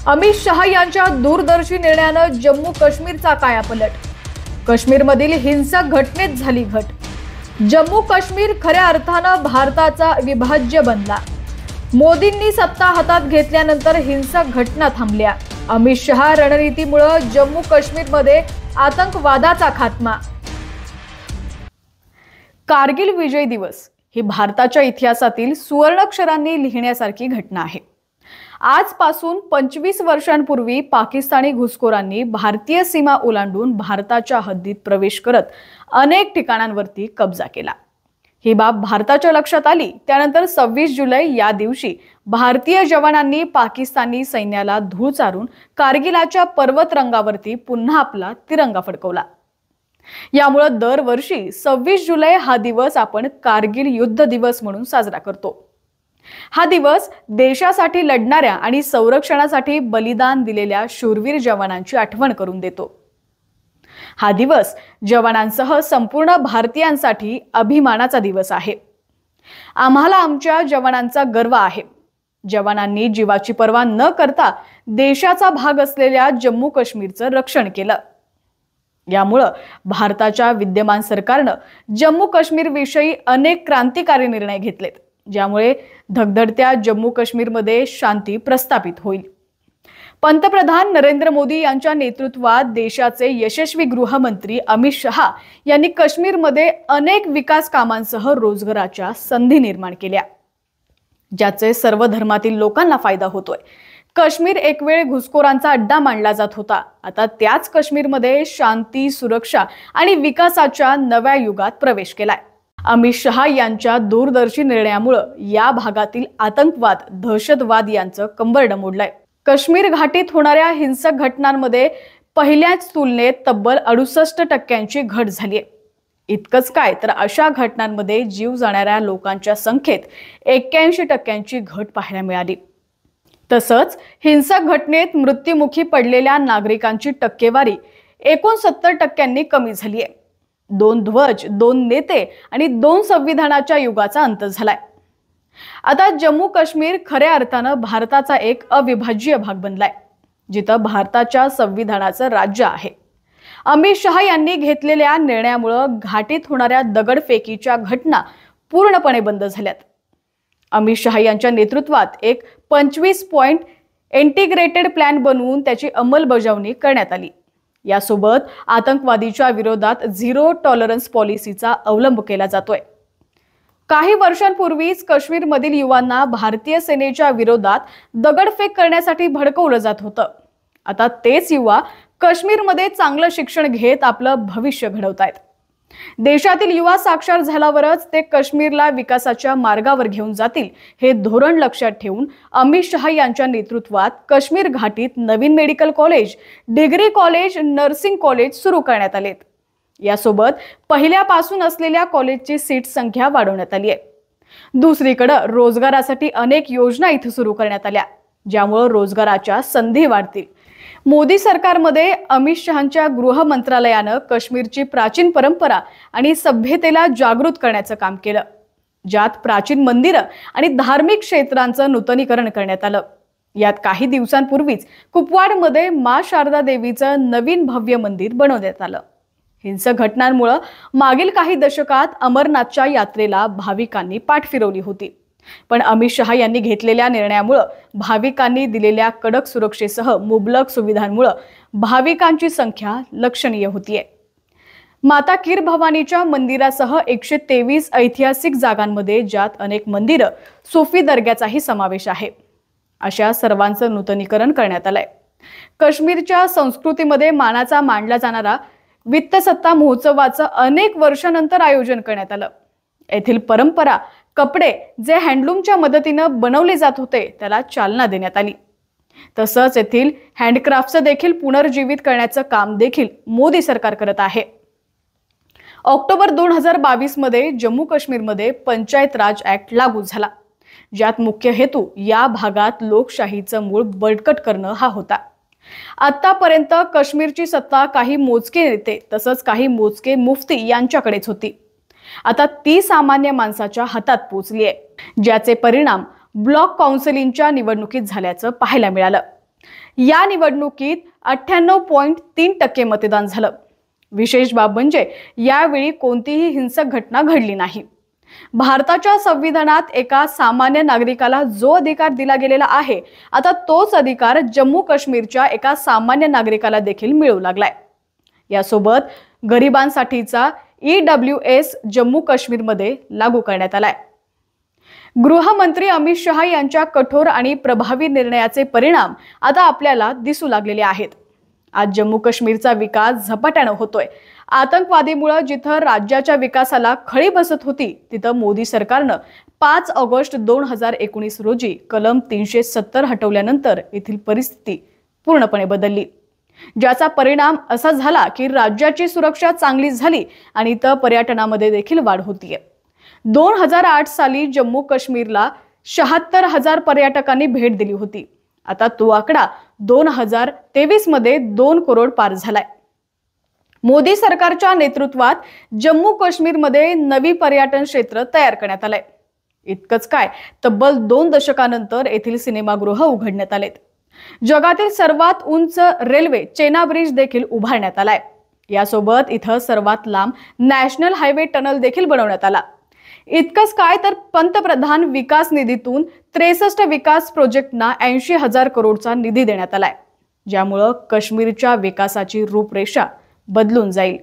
अमित शहा यांच्या दूरदर्शी निर्णयानं जम्मू काश्मीरचा कायापालट। काश्मीरमधील हिंसक घटनेत झाली घट। जम्मू काश्मीर खऱ्या अर्थानं भारताचा विभाज्य बनला। मोदींनी सत्ता हातात घेतल्यानंतर हिंसक घटना थांबल्या। अमित शहा रणनीतीमुळे जम्मू काश्मीरमध्ये आतंकवादाचा खात्मा। कारगिल विजय दिवस ही भारताच्या इतिहासातील सुवर्णाक्षरांनी लिहिण्यासारखी घटना आहे। आजपासून 25 वर्षांपूर्वी पाकिस्तानी घुसखोरांनी भारतीय सीमा ओलांडून भारताच्या हद्दीत प्रवेश करत अनेक ठिकाणांवरती कब्जा केला। ही बाब भारताच्या लक्षात आली त्यानंतर 26 जुलै या दिवशी भारतीय जवानांनी पाकिस्तानी सैन्याला धूळ चारून कारगिलाच्या पर्वतरंगावरती पुन्हा आपला तिरंगा फडकवला। यामुळे दरवर्षी 26 जुलै हा दिवस आपण कारगिल युद्ध दिवस म्हणून साजरा करतो। हा दिवस देशासाठी लढणाऱ्या आणि संरक्षणासाठी बलिदान दिलेल्या शूरवीर जवानांची आठवण करून देतो। हा दिवस जवानांसह संपूर्ण भारतीयांसाठी अभिमानाचा दिवस आहे। आम्हाला आमच्या जवानांचा गर्व आहे। जवानांनी जीवाची पर्वा न करता देशाचा भाग असलेल्या जम्मू काश्मीरचं रक्षण केलं। यामुळे भारताच्या विद्यमान सरकारने जम्मू काश्मीर विषयी अनेक क्रांतिकारी निर्णय घेतलेत, ज्यामुळे धगधगत्या जम्मू काश्मीरमध्ये शांती प्रस्थापित होईल। पंतप्रधान नरेंद्र मोदी यांच्या नेतृत्वात देशाचे यशस्वी गृहमंत्री अमित शहा यांनी काश्मीरमध्ये अनेक विकास कामांसह रोजगाराच्या संधी निर्माण केल्या, ज्याचे सर्व धर्मातील लोकांना फायदा होतोय। काश्मीर एक वेळ घुसखोरांचा अड्डा मानला जात होता, आता त्याच काश्मीरमध्ये शांती, सुरक्षा आणि विकासाच्या नव्या युगात प्रवेश केलाय। अमित शहा यांच्या दूरदर्शी निर्णयामुळे या भागातील आतंकवाद, दहशतवाद यांचं कंबरडं मोडलंय। काश्मीर घाटीत होणाऱ्या हिंसक घटनांमध्ये पहिल्याच तुलनेत तब्बल 68% घट झालीय। इतकंच काय तर अशा घटनांमध्ये जीव जाणाऱ्या लोकांच्या संख्येत 81% घट पाहायला मिळाली। तसंच हिंसक घटनेत मृत्युमुखी पडलेल्या नागरिकांची टक्केवारी 69% कमी झाली आहे। 2 ध्वज, 2 नेते आणि 2 संविधानाच्या युगाचा अंत झालाय। आता जम्मू काश्मीर खऱ्या अर्थानं भारताचा एक अविभाज्य भाग बनलाय, जिथं भारताच्या संविधानाचं राज्य आहे। अमित शहा यांनी घेतलेल्या निर्णयामुळे घाटीत होणाऱ्या दगडफेकीच्या घटना पूर्णपणे बंद झाल्यात। अमित शहा यांच्या नेतृत्वात एक 25 पॉइंट इंटिग्रेटेड प्लॅन बनवून त्याची अंमलबजावणी करण्यात आली। यासोबत आतंकवादीच्या विरोधात झिरो टॉलरन्स पॉलिसीचा अवलंब केला जातोय। काही वर्षांपूर्वीच काश्मीरमधील युवांना भारतीय सेनेच्या विरोधात दगडफेक करण्यासाठी भडकवलं जात होतं। आता तेच युवा काश्मीरमध्ये चांगलं शिक्षण घेत आपलं भविष्य घडवतायत। देशातील युवा साक्षर झाल्यावरच ते काश्मीरला विकासाच्या मार्गावर घेऊन जातील, हे धोरण लक्षात ठेवून अमित शहा यांच्या नेतृत्वात काश्मीर घाटीत नवीन medical college, degree college, nursing college सुरू करण्यात आलेत। यासोबत पहिल्यापासून असलेल्या कॉलेजची सीट संख्या वाढवण्यात आली आहे। दुसरीकडे रोजगारासाठी अनेक योजना इथे सुरू करण्यात आल्या, ज्यामुळे रोजगाराच्या संधी वाढतील। मोदी सरकारमध्ये अमित शहांच्या गृह मंत्रालयानं काश्मीरची प्राचीन परंपरा आणि सभ्यतेला जागृत करण्याचं काम केलं, ज्यात प्राचीन मंदिरं आणि धार्मिक क्षेत्रांचं नूतनीकरण करण्यात आलं। यात काही दिवसांपूर्वीच कुपवाडमध्ये मां शारदा देवीचं नवीन भव्य मंदिर बनवण्यात आलं। हिंसक घटनांमुळे मागील काही दशकात अमरनाथच्या यात्रेला भाविकांनी पाठ फिरवली होती, पण अमित शहा यांनी घेतलेल्या निर्णयामुळे भाविकांनी दिलेल्या कडक सुरक्षेसह मुबलक सुविधांमुळे भाविकांची संख्या लक्षणीय होतीये। माता कीर भवानीच्या मंदिरासह 123 ऐतिहासिक जागांमध्ये, ज्यात अनेक मंदिरं, सुफी दर्ग्याचाही समावेश आहे, अशा सर्वांचं नूतनीकरण करण्यात आलंय। काश्मीरच्या संस्कृतीमध्ये मानाचा मानला जाणारा वित्त सत्ता महोत्सवाचं अनेक वर्षांनंतर आयोजन करण्यात आलं। येथील परंपरा, कपडे जे हँडलूमच्या मदतीनं बनवले जात होते, त्याला चालना देण्यात आली। तसंच येथील हँडक्राफ्टचं देखील पुनर्जीवित करण्याचं काम देखील मोदी सरकार करत आहे। ऑक्टोबर 2022 मध्ये जम्मू काश्मीरमध्ये पंचायत राज ऍक्ट लागू झाला, ज्यात मुख्य हेतू या भागात लोकशाहीचं मूळ बळकट करणं हा होता। आतापर्यंत काश्मीरची सत्ता काही मोजके नेते तसंच काही मोजके मुफ्ती यांच्याकडेच होती। आता ती सामान्य माणसाच्या हातात पोहोचली आहे, ज्याचे परिणाम ब्लॉक काउन्सिलिंगच्या निवडणुकीत झाल्याचं पाहायला मिळालं। या निवडणुकीत 98.3% मतदान झालं। विशेष बाब म्हणजे यावेळी कोणतीही हिंसक घटना घडली नाही। भारताच्या संविधानात एका सामान्य नागरिकाला जो अधिकार दिला गेलेला आहे, आता तोच अधिकार जम्मू काश्मीरच्या एका सामान्य नागरिकाला देखील मिळू लागलाय। यासोबत गरिबांसाठीचा EWS जम्मू काश्मीरमध्ये लागू करण्यात आलाय। गृहमंत्री अमित शहा यांच्या कठोर आणि प्रभावी निर्णयाचे परिणाम आता आपल्याला दिसू लागलेले आहेत। आज जम्मू काश्मीरचा विकास झपाट्याने होतोय। आतंकवादीमुळे जिथं राज्याच्या विकासाला खळी बसत होती, तिथं मोदी सरकारनं 5 ऑगस्ट 2019 रोजी कलम 370 हटवल्यानंतर येथील परिस्थिती पूर्णपणे बदलली, ज्याचा परिणाम असा झाला की राज्याची सुरक्षा चांगली झाली आणि इथं पर्यटनामध्ये देखील वाढ होतीये। 2008 साली जम्मू काश्मीरला 76,000 पर्यटकांनी भेट दिली होती। आता तो आकडा 2023 मध्ये 2 करोड पार झालाय। मोदी सरकारच्या नेतृत्वात जम्मू काश्मीरमध्ये नवी पर्यटन क्षेत्र तयार करण्यात आलंय। इतकंच काय, तब्बल 2 दशकानंतर येथील सिनेमागृह उघडण्यात आलेत। जगातील सर्वात उंच रेल्वे चेना ब्रिज देखील उभारण्यात आलाय। यासोबत इथं सर्वात लांब नॅशनल हायवे टनल देखील बनवण्यात आला। इतकंच काय तर पंतप्रधान विकास निधीतून 63 विकास प्रोजेक्टना 80,000 करोडचा निधी देण्यात आलाय, ज्यामुळे काश्मीरच्या विकासाची रूपरेषा बदलून जाईल।